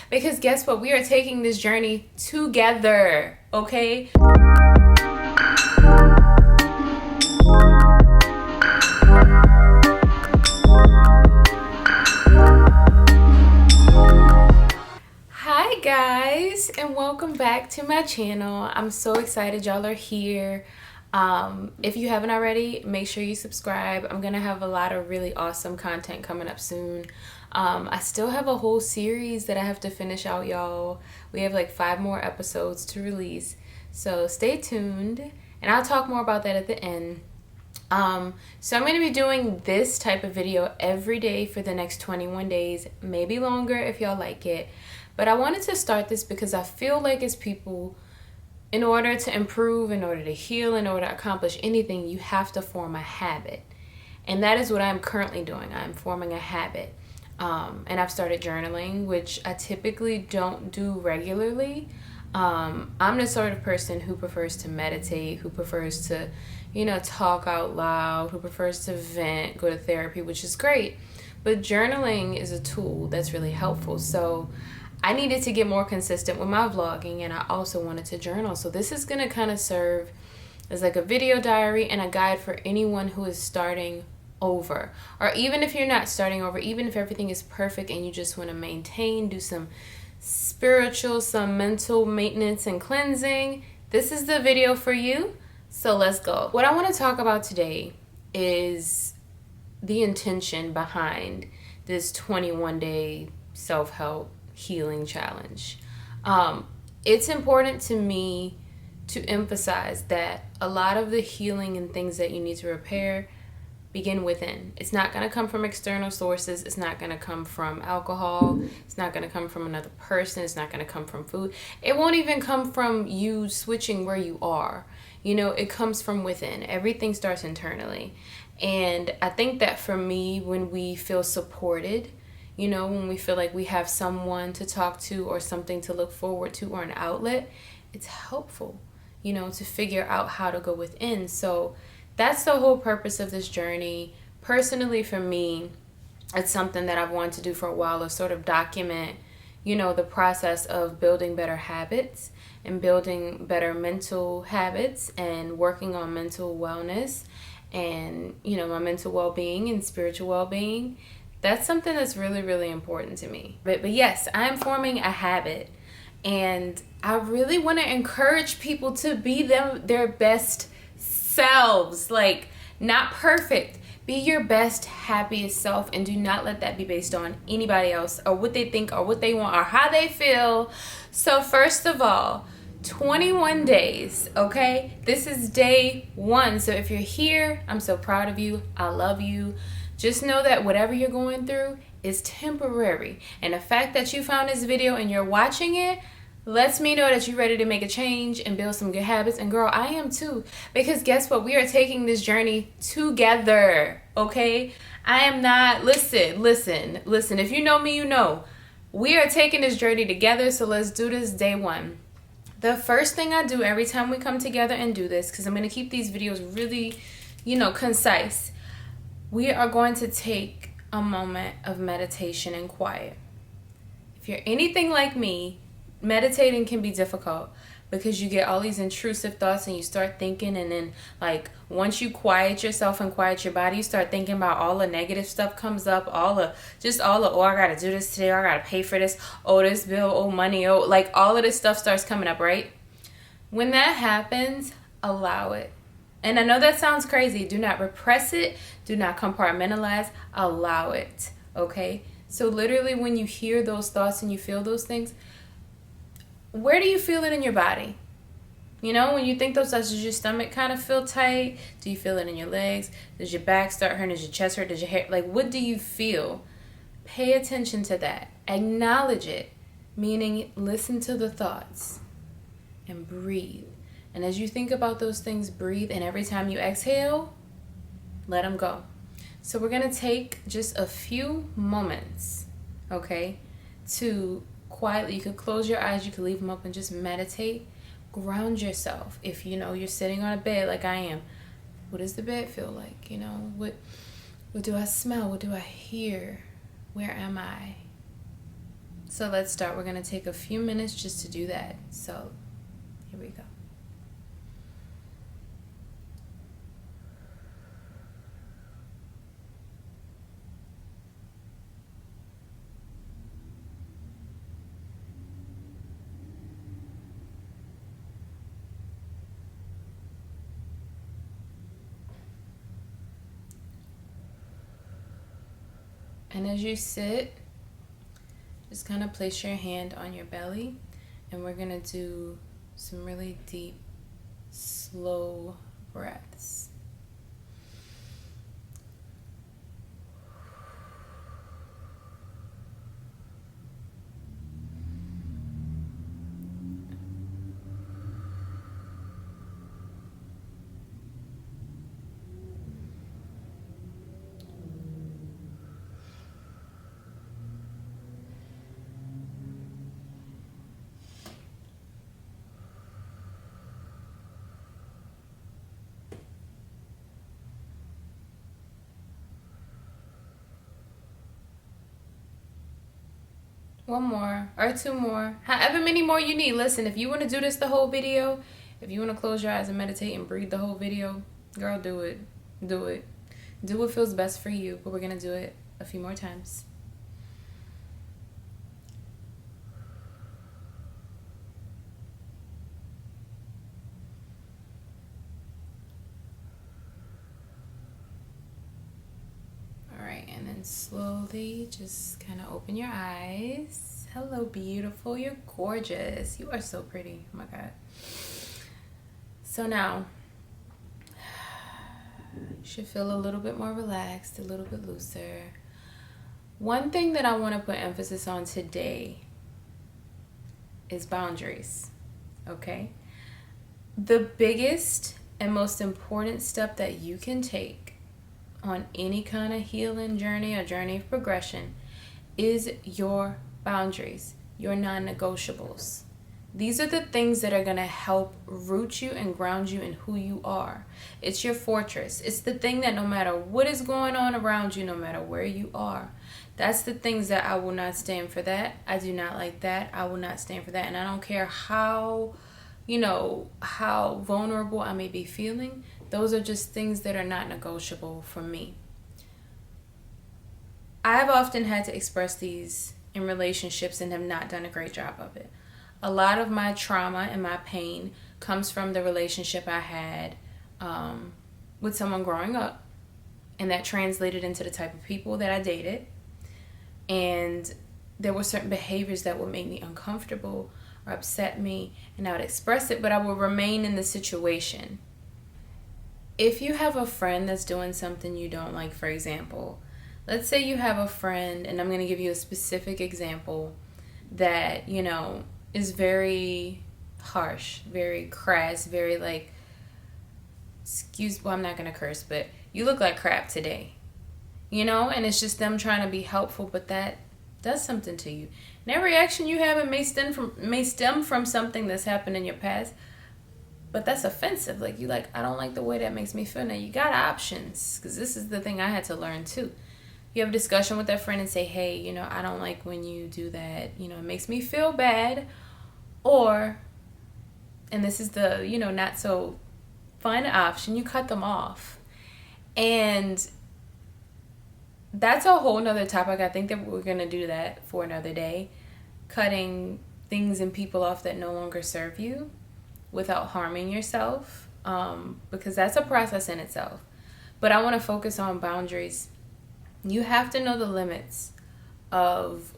Because guess what? We are taking this journey together, okay? Hi guys, and welcome back to my channel. I'm so excited y'all are here. If you haven't already, make sure you subscribe. I'm gonna have a lot of really awesome content coming up soon. I still have a whole series that I have to finish out, y'all. We have like 5 more episodes to release, so stay tuned, and I'll talk more about that at the end. So I'm going to be doing this type of video every day for the next 21 days, maybe longer if y'all like it. But I wanted to start this because I feel like as people, in order to improve, in order to heal, in order to accomplish anything, you have to form a habit. And that is what I'm currently doing. I'm forming a habit. And I've started journaling, which I typically don't do regularly. I'm the sort of person who prefers to meditate, who prefers to, talk out loud, who prefers to vent, go to therapy, which is great. But journaling is a tool that's really helpful. So I needed to get more consistent with my vlogging, and I also wanted to journal. So this is going to kind of serve as like a video diary and a guide for anyone who is starting over. Or even if you're not starting over, even if everything is perfect and you just want to maintain, do some spiritual, some mental maintenance and cleansing, this is the video for you. So let's go. What I want to talk about today is the intention behind this 21-day self-help healing challenge. It's important to me to emphasize that a lot of the healing and things that you need to repair begin within. It's not going to come from external sources. It's not going to come from alcohol. It's not going to come from another person. It's not going to come from food. It won't even come from you switching where you are. It comes from within. Everything starts internally. And I think that for me, when we feel supported, when we feel like we have someone to talk to or something to look forward to or an outlet, it's helpful, to figure out how to go within. So that's the whole purpose of this journey. Personally, for me, it's something that I've wanted to do for a while, to sort of document, the process of building better habits and building better mental habits and working on mental wellness and, my mental well-being and spiritual well-being. That's something that's really, really important to me. But yes, I'm forming a habit, and I really want to encourage people to be their best selves. Like, not perfect. Be your best, happiest self, and do not let that be based on anybody else or what they think or what they want or how they feel. So first of all, 21 days, okay? This is day 1. So if you're here, I'm so proud of you. I love you. Just know that whatever you're going through is temporary. And the fact that you found this video and you're watching it lets me know that you're ready to make a change and build some good habits. And girl, I am too. Because guess what? We are taking this journey together, okay? I am not, listen. If you know me, you know. We are taking this journey together, so let's do this day 1. The first thing I do every time we come together and do this, because I'm going to keep these videos really, concise, we are going to take a moment of meditation and quiet. If you're anything like me, meditating can be difficult because you get all these intrusive thoughts and you start thinking, and then like once you quiet yourself and quiet your body, you start thinking about all the negative stuff comes up, all the oh, I gotta do this today, I gotta pay for this, oh, this bill, oh, money, oh, like all of this stuff starts coming up, right? When that happens, allow it. And I know that sounds crazy. Do not repress it. Do not compartmentalize. Allow it, okay? So literally when you hear those thoughts and you feel those things, where do you feel it in your body? When you think those thoughts, does your stomach kind of feel tight? Do you feel it in your legs? Does your back start hurting? Does your chest hurt? Does your hair, like, what do you feel? Pay attention to that. Acknowledge it, meaning listen to the thoughts and breathe. And as you think about those things, breathe, and every time you exhale, let them go. So we're going to take just a few moments, okay, to quietly, you could close your eyes, you could leave them open, just meditate, ground yourself. If you're sitting on a bed like I am, what does the bed feel like? What do I smell? What do I hear? Where am I? So let's start. We're going to take a few minutes just to do that. So here we go. And as you sit, just kind of place your hand on your belly, and we're going to do some really deep, slow breaths. One more or two more, however many more you need. Listen, if you want to do this the whole video, if you want to close your eyes and meditate and breathe the whole video, girl, do it. Do it. Do what feels best for you, but we're going to do it a few more times. And then slowly just kind of open your eyes. Hello, beautiful. You're gorgeous. You are so pretty. Oh my God. So now you should feel a little bit more relaxed, a little bit looser. One thing that I want to put emphasis on today is boundaries. Okay? The biggest and most important step that you can take on any kind of healing journey or journey of progression is your boundaries, your non-negotiables. These are the things that are going to help root you and ground you in who you are. It's your fortress. It's the thing that no matter what is going on around you, no matter where you are, that's the things that I will not stand for that. I do not like that. I will not stand for that. And I don't care how vulnerable I may be feeling. Those are just things that are not negotiable for me. I've often had to express these in relationships and have not done a great job of it. A lot of my trauma and my pain comes from the relationship I had with someone growing up. And that translated into the type of people that I dated. And there were certain behaviors that would make me uncomfortable or upset me. And I would express it, but I would remain in the situation. If you have a friend that's doing something you don't like, for example, let's say you have a friend, and I'm going to give you a specific example that, is very harsh, very crass, very I'm not going to curse, but you look like crap today, and it's just them trying to be helpful, but that does something to you. And that reaction you have, it may stem from something that's happened in your past, but that's offensive. I don't like the way that makes me feel. Now, you got options, because this is the thing I had to learn too. You have a discussion with that friend and say, hey, I don't like when you do that. It makes me feel bad. Or, and this is the, not so fun option, you cut them off. And that's a whole nother topic. I think that we're going to do that for another day. Cutting things and people off that no longer serve you without harming yourself, because that's a process in itself. But I want to focus on boundaries. You have to know the limits of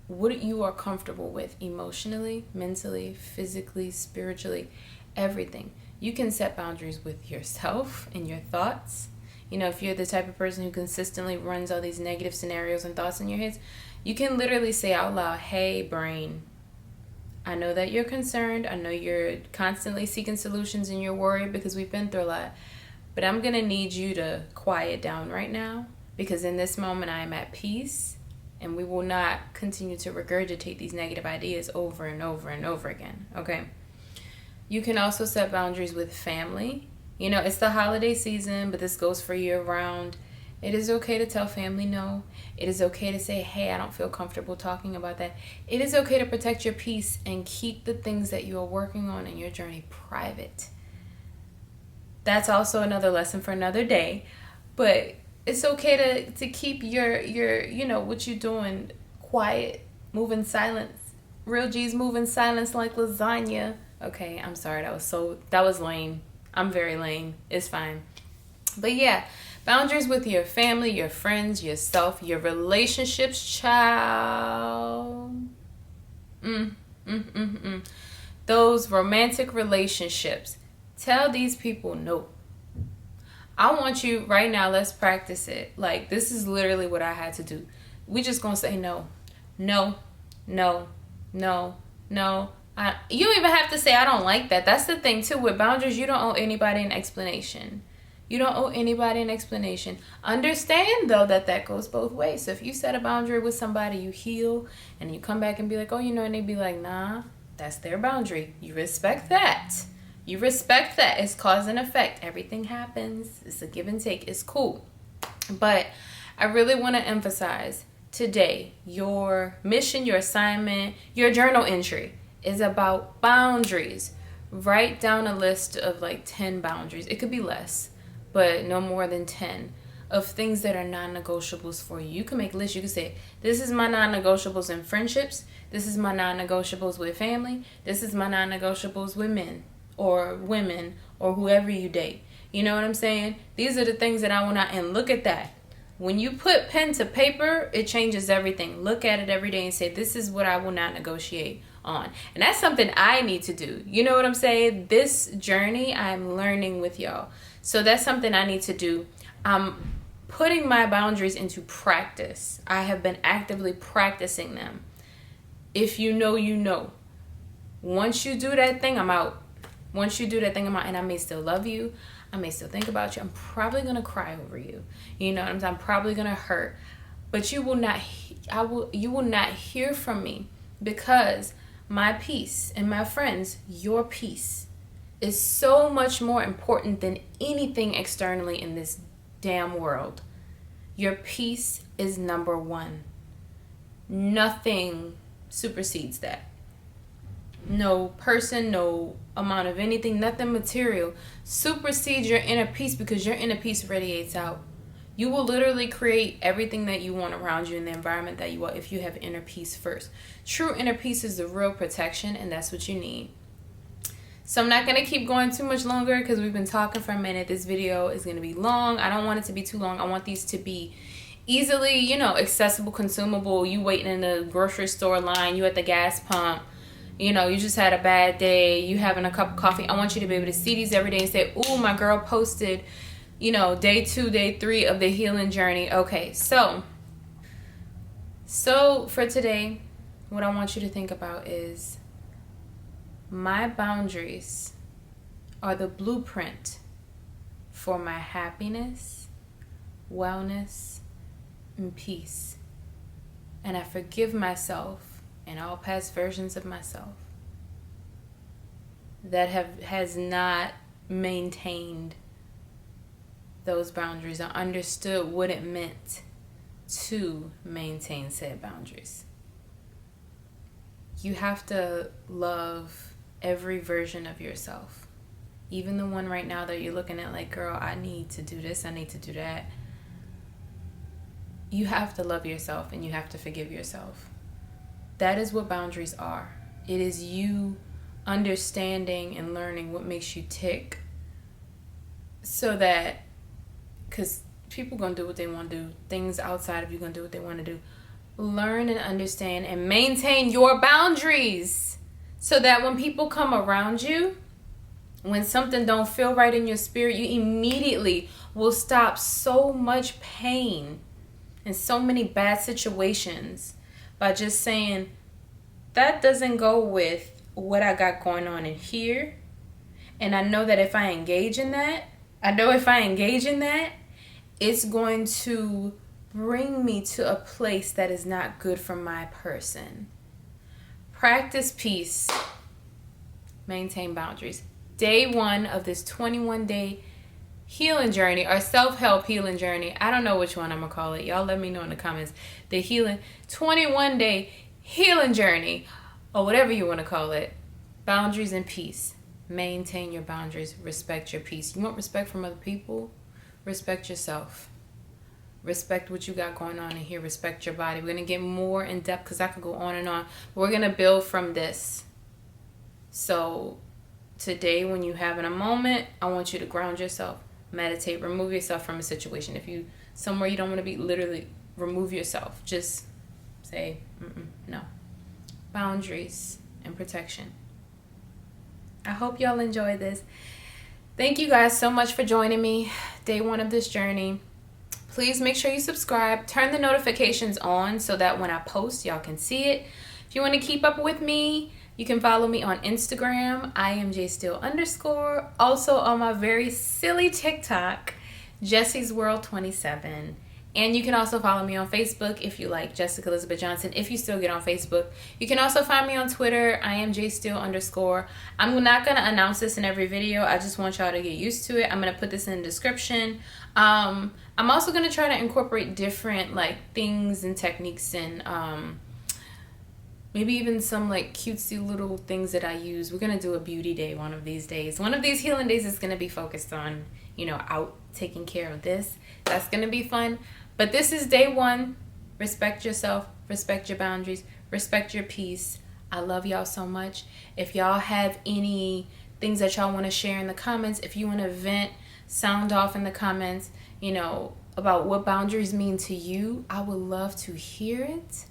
what you are comfortable with emotionally, mentally, physically, spiritually, everything. You can set boundaries with yourself and your thoughts. If you're the type of person who consistently runs all these negative scenarios and thoughts in your head, you can literally say out loud, hey, brain, I know that you're concerned. I know you're constantly seeking solutions and you're worried because we've been through a lot. But I'm going to need you to quiet down right now, because in this moment I am at peace, and we will not continue to regurgitate these negative ideas over and over and over again. Okay? You can also set boundaries with family. It's the holiday season, but this goes for year round. It is okay to tell family no. It is okay to say, hey, I don't feel comfortable talking about that. It is okay to protect your peace and keep the things that you are working on in your journey private. That's also another lesson for another day. But it's okay to keep your what you're doing quiet, move in silence. Real G's move in silence like lasagna. Okay, I'm sorry. That was lame. I'm very lame. It's fine. But yeah, boundaries with your family, your friends, yourself, your relationships, child. Those romantic relationships. Tell these people no. I want you right now, let's practice it. Like, this is literally what I had to do. We just gonna say no. No, no, no, no. You don't even have to say I don't like that. That's the thing too. With boundaries, you don't owe anybody an explanation. You don't owe anybody an explanation. Understand, though, that goes both ways. So if you set a boundary with somebody, you heal, and you come back and be like, oh, and they be like, nah, that's their boundary. You respect that. You respect that. It's cause and effect. Everything happens. It's a give and take. It's cool. But I really want to emphasize today, your mission, your assignment, your journal entry is about boundaries. Write down a list of like 10 boundaries. It could be less, but no more than 10 of things that are non-negotiables for you. You can make a list. You can say, this is my non-negotiables in friendships. This is my non-negotiables with family. This is my non-negotiables with men or women or whoever you date. You know what I'm saying? These are the things that I want to, and look at that. When you put pen to paper, it changes everything. Look at it every day and say, this is what I will not negotiate on. And that's something I need to do. You know what I'm saying? This journey I'm learning with y'all. So that's something I need to do. I'm putting my boundaries into practice. I have been actively practicing them. If you know, you know. Once you do that thing, I'm out. Once you do that thing, I'm out. And I may still love you. I may still think about you. I'm probably going to cry over you. You know what I'm saying? I'm probably going to hurt. But you will not hear from me, because my peace and my friends, your peace is so much more important than anything externally in this damn world. Your peace is number one. Nothing supersedes that. No person, no amount of anything, nothing material supersedes your inner peace, because your inner peace radiates out. You will literally create everything that you want around you in the environment that you want if you have inner peace first. True inner peace is the real protection, and that's what you need. So I'm not going to keep going too much longer because we've been talking for a minute. This video is going to be long. I don't want it to be too long. I want these to be easily, accessible, consumable. You waiting in the grocery store line, you at the gas pump, you just had a bad day, you having a cup of coffee. I want you to be able to see these every day and say, ooh, my girl posted, day 2, day 3 of the healing journey. Okay, so for today, what I want you to think about is, my boundaries are the blueprint for my happiness, wellness, and peace. And I forgive myself and all past versions of myself that has not maintained those boundaries or understood what it meant to maintain said boundaries. You have to love every version of yourself, even the one right now that you're looking at like, girl, I need to do this, I need to do that. You have to love yourself and you have to forgive yourself. That is what boundaries are. It is you understanding and learning what makes you tick, so that, because people gonna do what they want to do, things outside of you gonna do what they want to do. Learn and understand and maintain your boundaries, so that when people come around you, when something don't feel right in your spirit, you immediately will stop so much pain and so many bad situations by just saying, that doesn't go with what I got going on in here. And I know that if I engage in that, it's going to bring me to a place that is not good for my person. Practice peace. Maintain boundaries. Day 1 of this 21-day healing journey or self-help healing journey. I don't know which one I'm gonna call it. Y'all let me know in the comments. The healing 21 day healing journey, or whatever you want to call it. Boundaries and peace. Maintain your boundaries. Respect your peace. You want respect from other people? Respect yourself. Respect what you got going on in here. Respect your body. We're gonna get more in depth because I could go on and on. We're gonna build from this. So today, when you having a moment, I want you to ground yourself, meditate, remove yourself from a situation. If you somewhere you don't want to be, literally remove yourself. Just say no. Boundaries and protection. I hope y'all enjoyed this. Thank you guys so much for joining me. Day 1 of this journey. Please make sure you subscribe. Turn the notifications on so that when I post, y'all can see it. If you want to keep up with me, you can follow me on Instagram. I am jstill_. Also on my very silly TikTok, Jessie's World 27. And you can also follow me on Facebook if you like Jessica Elizabeth Johnson, if you still get on Facebook. You can also find me on Twitter. I am jstill_. I'm not going to announce this in every video. I just want y'all to get used to it. I'm going to put this in the description. I'm also going to try to incorporate different things and techniques and maybe even some cutesy little things that I use. We're going to do a beauty day one of these days. One of these healing days is going to be focused on, out taking care of this. That's going to be fun. But this is day 1. Respect yourself. Respect your boundaries. Respect your peace. I love y'all so much. If y'all have any things that y'all want to share in the comments, if you want to vent, sound off in the comments, about what boundaries mean to you, I would love to hear it.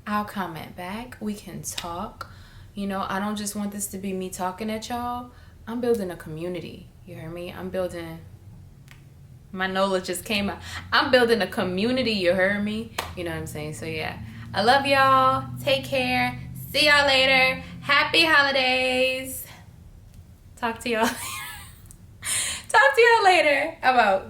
I'll comment back. We can talk. I don't just want this to be me talking at y'all. I'm building a community. You hear me? My NOLA just came out. I'm building a community. You heard me? You know what I'm saying? So yeah. I love y'all. Take care. See y'all later. Happy holidays. Talk to y'all later. I'm out.